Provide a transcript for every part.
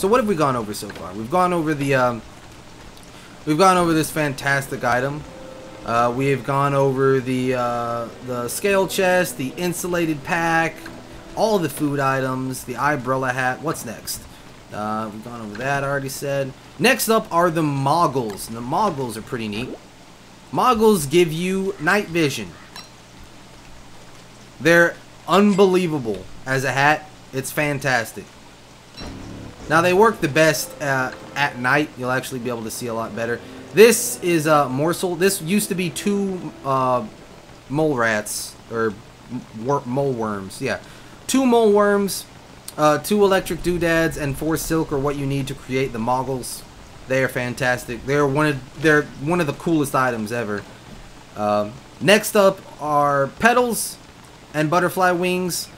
So what have we gone over so far? We've gone over this fantastic item. We have gone over the scale chest, the insulated pack, all the food items, the umbrella hat. What's next? We've gone over that, I already said. Next up are the Mughals. And the Mughals are pretty neat. Mughals give you night vision. They're unbelievable as a hat. It's fantastic. Now they work the best at night. You'll actually be able to see a lot better. This is a morsel. This used to be 2 mole rats or mole worms. Yeah, 2 mole worms, 2 electric doodads, and 4 silk are what you need to create the Mughals. They are fantastic. They're one of the coolest items ever. Next up are petals and butterfly wings.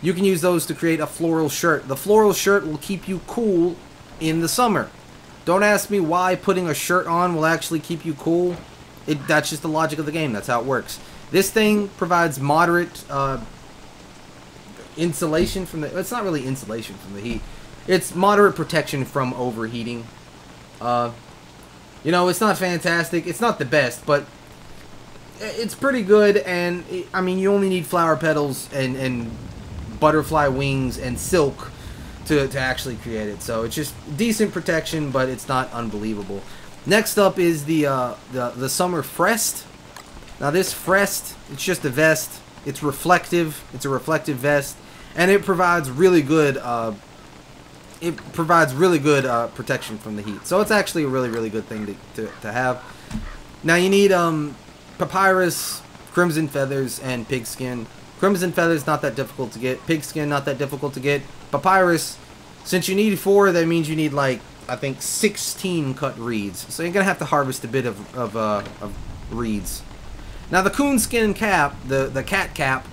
You can use those to create a floral shirt. The floral shirt will keep you cool in the summer. Don't ask me why putting a shirt on will actually keep you cool. That's just the logic of the game. That's how it works. This thing provides moderate insulation from the... It's not really insulation from the heat. It's moderate protection from overheating. You know, it's not fantastic. It's not the best, but it's pretty good. And, I mean, you only need flower petals and butterfly wings and silk to actually create it. So it's just decent protection, but it's not unbelievable. Next up is the summer Frest. Now this Frest, it's just a vest. It's reflective. It's a reflective vest, and it provides really good protection from the heat. So it's actually a really good thing to have. Now you need papyrus, crimson feathers, and pigskin. Crimson feathers not that difficult to get. Pigskin not that difficult to get. Papyrus, since you need 4, that means you need like I think 16 cut reeds. So you're gonna have to harvest a bit of reeds. Now the Coonskin Cap, the cat cap,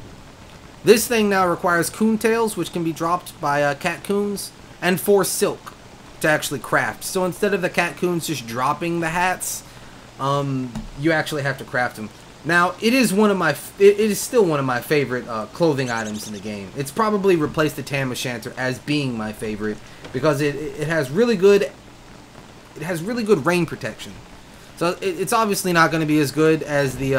this thing now requires coon tails, which can be dropped by cat coons, and 4 silk to actually craft. So instead of the cat coons just dropping the hats, you actually have to craft them. Now it is still one of my favorite clothing items in the game. It's probably replaced the Tam O'Shanter as being my favorite because it has really good rain protection. So it's obviously not going to be as good as the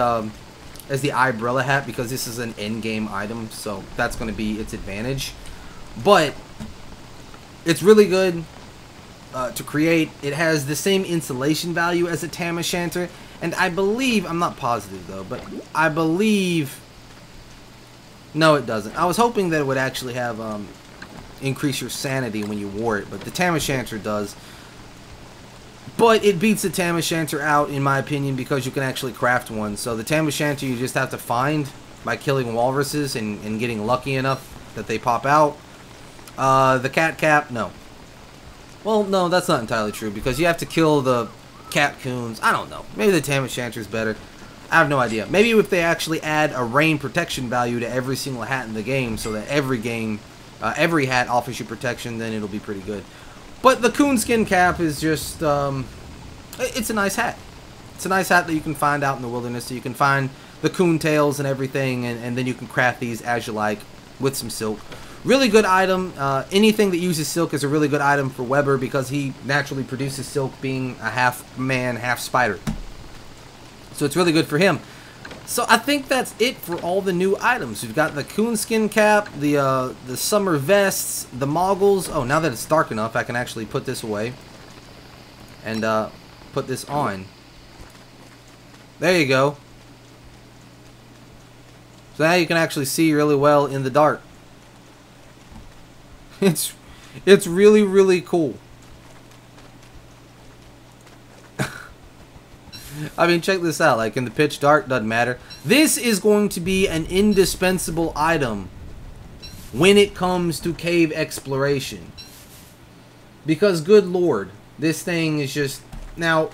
umbrella hat because this is an end game item, so that's going to be its advantage. But it's really good to create. It has the same insulation value as a Tam O'Shanter. And I believe, I'm not positive though, but I believe, no it doesn't. I was hoping that it would actually have increase your sanity when you wore it, but the Tam O'Shanter does. But it beats the Tam O'Shanter out in my opinion because you can actually craft one. So the Tam O'Shanter you just have to find by killing walruses and getting lucky enough that they pop out. The cat cap, no. Well, no, that's not entirely true because you have to kill the cat coons. I don't know. Maybe the Tam O'Shanter is better. I have no idea. Maybe if they actually add a rain protection value to every single hat in the game so that every hat offers you protection, then it'll be pretty good. But the Coonskin Cap is just, it's a nice hat. It's a nice hat that you can find out in the wilderness. So you can find the coon tails and everything, and then you can craft these as you like with some silk. Really good item. Anything that uses silk is a really good item for Weber because he naturally produces silk being a half man, half spider. So it's really good for him. So I think that's it for all the new items. We've got the Coonskin Cap, the summer vests, the Mughals. Oh, now that it's dark enough, I can actually put this away and put this on. There you go. So now you can actually see really well in the dark. It's really cool. I mean, check this out. Like in the pitch dark, doesn't matter. This is going to be an indispensable item when it comes to cave exploration. Because good lord, this thing is just... Now,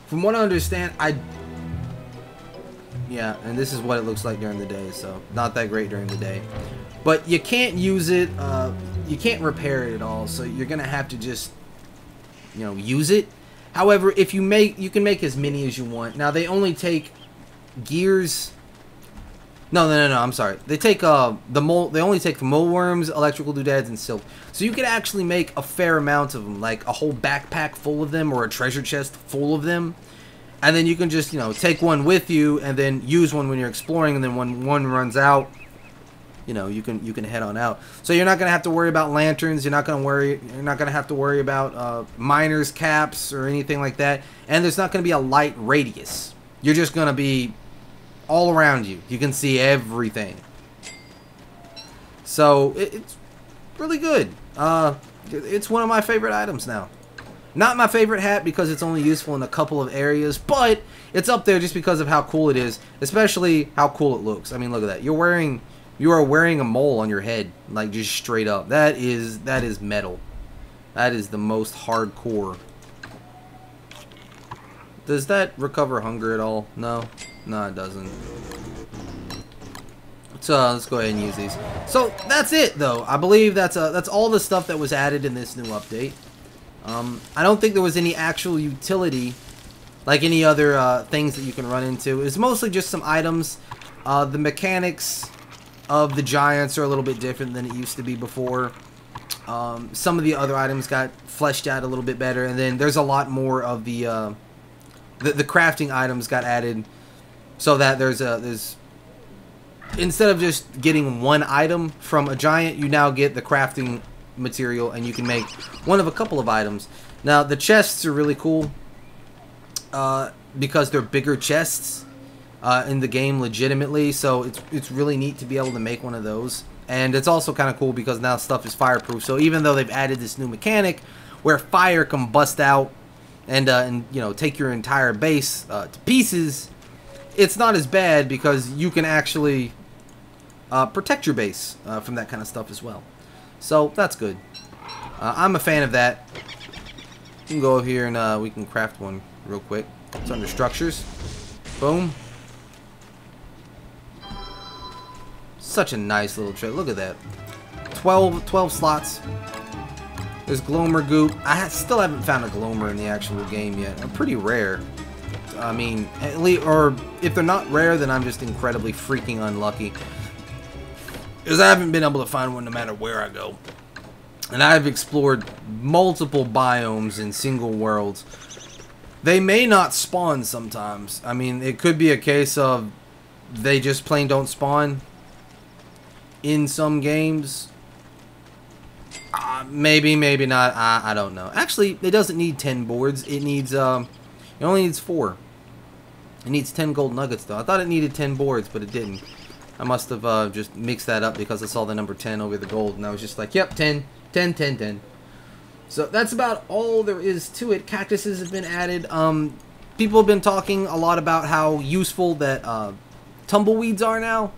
from what I understand, yeah, and this is what it looks like during the day, so not that great during the day. But you can't use it, you can't repair it at all, so you're gonna have to just, you know, use it. However, if you can make as many as you want. Now they only take gears. No. I'm sorry. They take the mole. They only take mole worms, electrical doodads, and silk. So you could actually make a fair amount of them, like a whole backpack full of them, or a treasure chest full of them. And then you can just, you know, take one with you, and then use one when you're exploring. And then when one runs out, you know, you can head on out. So you're not gonna have to worry about lanterns. You're not gonna have to worry about miners' caps or anything like that. And there's not gonna be a light radius. You're just gonna be all around you. You can see everything. So it's really good. It's one of my favorite items now. Not my favorite hat because it's only useful in a couple of areas, but it's up there just because of how cool it is, especially how cool it looks. I mean, look at that. You are wearing a mole on your head, like just straight up. That is metal. That is the most hardcore. Does that recover hunger at all? No, it doesn't. So let's go ahead and use these. So that's it, though. I believe that's all the stuff that was added in this new update. I don't think there was any actual utility, like any other things that you can run into. It's mostly just some items. The mechanics of the giants are a little bit different than it used to be before. Some of the other items got fleshed out a little bit better, and then there's a lot more of the crafting items got added, so that there's instead of just getting one item from a giant, you now get the crafting material, and you can make one of a couple of items. Now the chests are really cool because they're bigger chests in the game legitimately, so it's really neat to be able to make one of those. And it's also kind of cool because now stuff is fireproof, so even though they've added this new mechanic where fire can bust out and you know, take your entire base to pieces, it's not as bad because you can actually protect your base from that kind of stuff as well. So that's good. I'm a fan of that. You can go over here and we can craft one real quick. It's under structures. Boom. Such a nice little tray. Look at that. 12 slots. There's Glomer Goop. I still haven't found a Glomer in the actual game yet. They're pretty rare. I mean, at least, or if they're not rare, then I'm just incredibly freaking unlucky. Because I haven't been able to find one no matter where I go. And I've explored multiple biomes in single worlds. They may not spawn sometimes. I mean, it could be a case of they just plain don't spawn in some games. Maybe, maybe not. I don't know. Actually, it doesn't need 10 boards. It needs, it only needs 4. It needs 10 gold nuggets, though. I thought it needed 10 boards, but it didn't. I must have just mixed that up because I saw the number 10 over the gold, and I was just like, yep, 10, 10, 10, 10. So that's about all there is to it. Cactuses have been added. People have been talking a lot about how useful that tumbleweeds are now.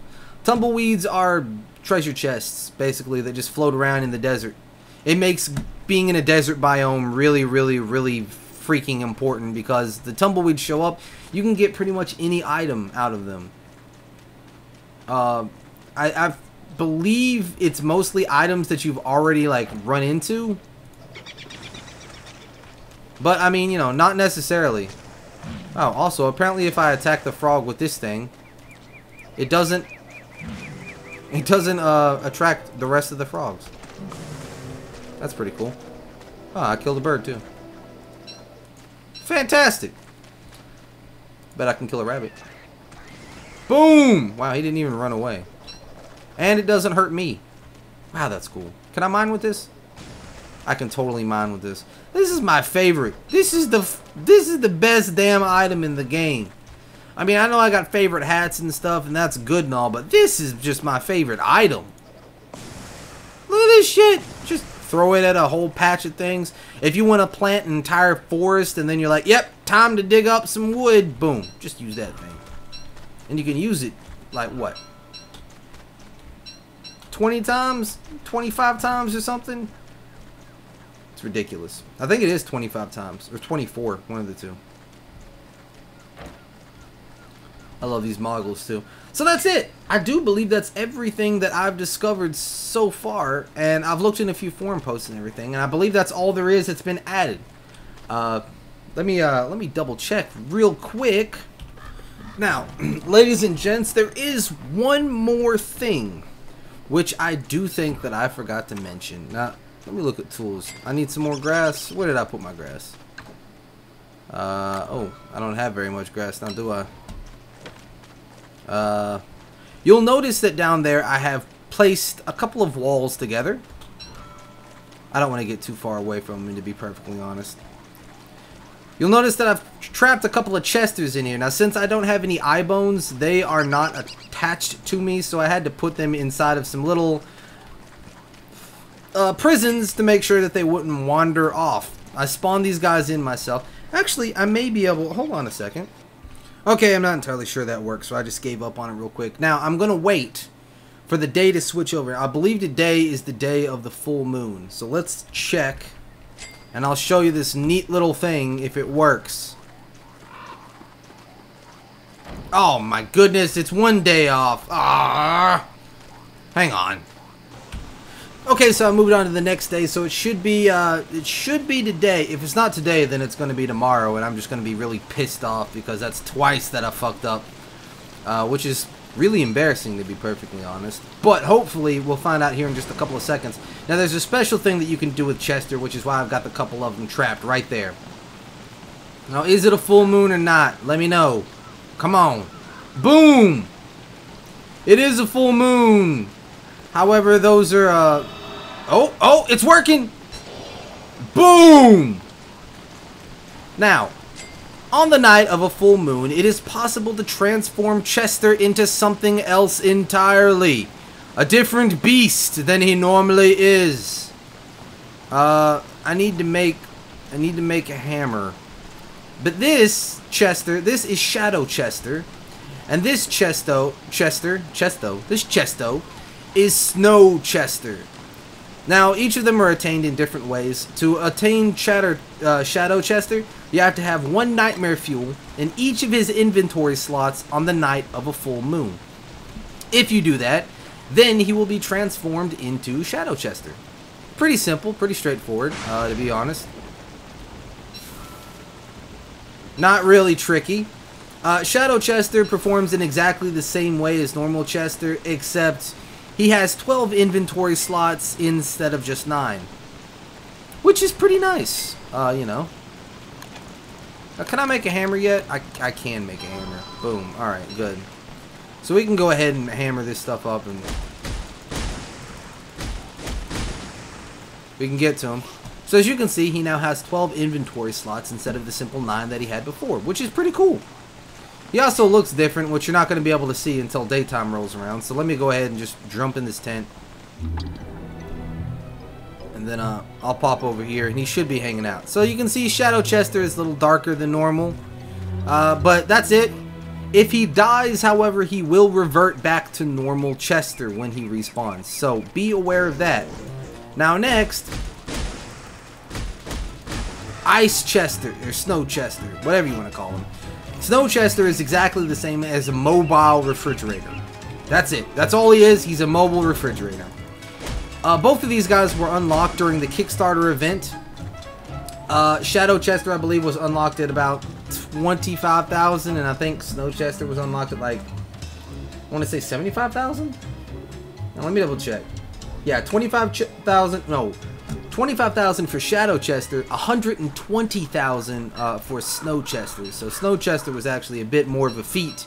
Tumbleweeds are treasure chests, basically, that just float around in the desert. It makes being in a desert biome really, really, really freaking important because the tumbleweeds show up. You can get pretty much any item out of them. I believe it's mostly items that you've already, like, run into. But, I mean, you know, not necessarily. Oh, also, apparently if I attack the frog with this thing, it doesn't attract the rest of the frogs. That's pretty cool. Oh, I killed a bird, too. Fantastic! Bet I can kill a rabbit. Boom! Wow, he didn't even run away. And it doesn't hurt me. Wow, that's cool. Can I mine with this? I can totally mine with this. This is my favorite. This is the best damn item in the game. I mean, I know I got favorite hats and stuff, and that's good and all, but this is just my favorite item. Look at this shit. Just throw it at a whole patch of things. If you want to plant an entire forest, and then you're like, yep, time to dig up some wood. Boom. Just use that thing. And you can use it, like, what? 20 times? 25 times or something? It's ridiculous. I think it is 25 times. Or 24. One of the two. I love these Mughals too. So that's it. I do believe that's everything that I've discovered so far. And I've looked in a few forum posts and everything. And I believe that's all there is that's been added. Let me double check real quick. Now, ladies and gents, there is one more thing, which I do think that I forgot to mention. Now, let me look at tools. I need some more grass. Where did I put my grass? Oh, I don't have very much grass now, do I? You'll notice that down there I have placed a couple of walls together. I don't want to get too far away from them, to be perfectly honest. You'll notice that I've trapped a couple of chesters in here. Now, since I don't have any eye bones, they are not attached to me, so I had to put them inside of some little prisons to make sure that they wouldn't wander off. I spawned these guys in myself. Actually, I may be able... Hold on a second. Okay, I'm not entirely sure that works, so I just gave up on it real quick. Now, I'm going to wait for the day to switch over. I believe today is the day of the full moon. So let's check. And I'll show you this neat little thing if it works. Oh my goodness, it's one day off. Ah, hang on. Okay, so I moved on to the next day, so it should be today. If it's not today, then it's going to be tomorrow, and I'm just going to be really pissed off because that's twice that I fucked up, which is really embarrassing, to be perfectly honest. But hopefully we'll find out here in just a couple of seconds. Now, there's a special thing that you can do with Chester, which is why I've got a couple of them trapped right there. Now, is it a full moon or not? Let me know. Come on. Boom! It is a full moon. However, those are, oh, it's working! Boom! Now, on the night of a full moon, it is possible to transform Chester into something else entirely. A different beast than he normally is. I need to make a hammer. But this Chester, this is Shadow Chester. And this Chesto is Snow Chester. Now, each of them are attained in different ways. To attain Shadow Chester, you have to have one nightmare fuel in each of his inventory slots on the night of a full moon. If you do that, then he will be transformed into Shadow Chester. Pretty simple, pretty straightforward, to be honest. Not really tricky. Shadow Chester performs in exactly the same way as normal Chester, except he has 12 inventory slots instead of just 9. Which is pretty nice, you know. Can I make a hammer yet? I can make a hammer. Boom. Alright, good. So we can go ahead and hammer this stuff up and we can get to him. So as you can see, he now has 12 inventory slots instead of the simple 9 that he had before, which is pretty cool. He also looks different, which you're not going to be able to see until daytime rolls around. So let me go ahead and just jump in this tent. And then I'll pop over here, and he should be hanging out. So you can see Shadow Chester is a little darker than normal. But that's it. If he dies, however, he will revert back to normal Chester when he respawns. So be aware of that. Now next, Ice Chester, or Snow Chester, whatever you want to call him. Snow Chester is exactly the same as a mobile refrigerator. That's it. That's all he is. He's a mobile refrigerator. Both of these guys were unlocked during the Kickstarter event. Shadow Chester, I believe, was unlocked at about 25,000, and I think Snow Chester was unlocked at like, I want to say 75,000? Now let me double check. Yeah, 25,000, no, 25,000 for Shadow Chester, 120,000 for Snow Chester. So Snow Chester was actually a bit more of a feat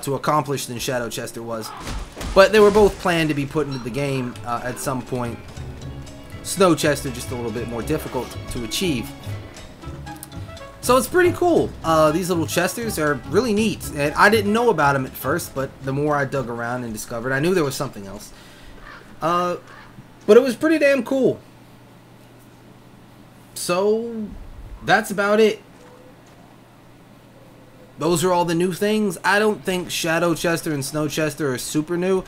to accomplish than Shadow Chester was. But they were both planned to be put into the game at some point. Snow Chester just a little bit more difficult to achieve. So it's pretty cool. These little Chesters are really neat. And I didn't know about them at first, but the more I dug around and discovered, I knew there was something else. But it was pretty damn cool. So that's about it. Those are all the new things. I don't think Shadow Chester and Snow Chester are super new.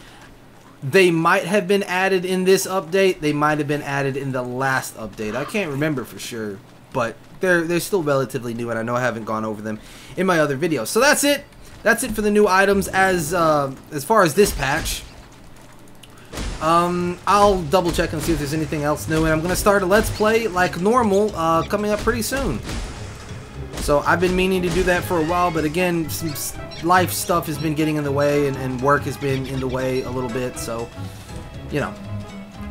They might have been added in this update. They might have been added in the last update. I can't remember for sure, but they're still relatively new, and I know I haven't gone over them in my other videos. So that's it. That's it for the new items as far as this patch. I'll double check and see if there's anything else new, and I'm gonna start a Let's Play like normal coming up pretty soon. So I've been meaning to do that for a while, but again, some life stuff has been getting in the way, and work has been in the way a little bit, so, you know,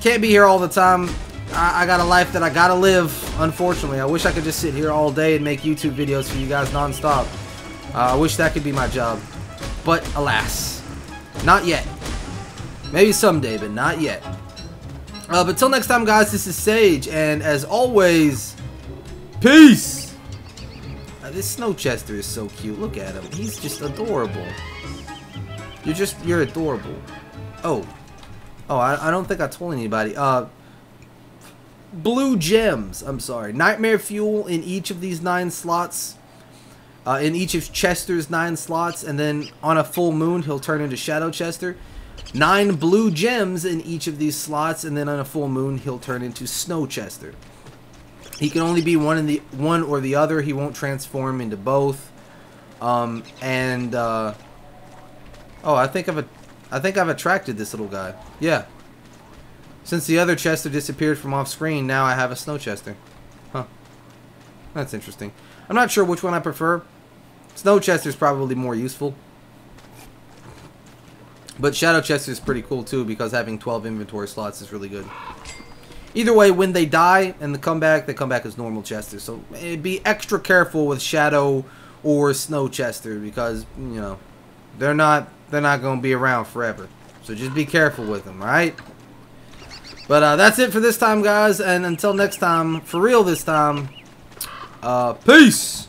can't be here all the time. I got a life that I gotta live, unfortunately. I wish I could just sit here all day and make YouTube videos for you guys non-stop. I wish that could be my job, but alas, not yet. Maybe someday, but not yet. But till next time, guys, this is Sage, and as always, peace! This Snow Chester is so cute. Look at him. He's just adorable. You're adorable. Oh, I don't think I told anybody. Blue gems. I'm sorry. Nightmare fuel in each of these 9 slots. In each of Chester's 9 slots, and then on a full moon, he'll turn into Shadow Chester. 9 blue gems in each of these slots, and then on a full moon, he'll turn into Snow Chester. He can only be one or the other. He won't transform into both. Oh, I think I've attracted this little guy. Yeah. Since the other Chester disappeared from off screen, now I have a Snow Chester. Huh. That's interesting. I'm not sure which one I prefer. Snow Chester's probably more useful. But Shadow Chester is pretty cool too, because having 12 inventory slots is really good. Either way, when they die and they come back as normal Chesters. So be extra careful with Shadow or Snow Chester, because, you know, they're not going to be around forever. So just be careful with them, alright? But that's it for this time, guys, and until next time, for real this time, peace!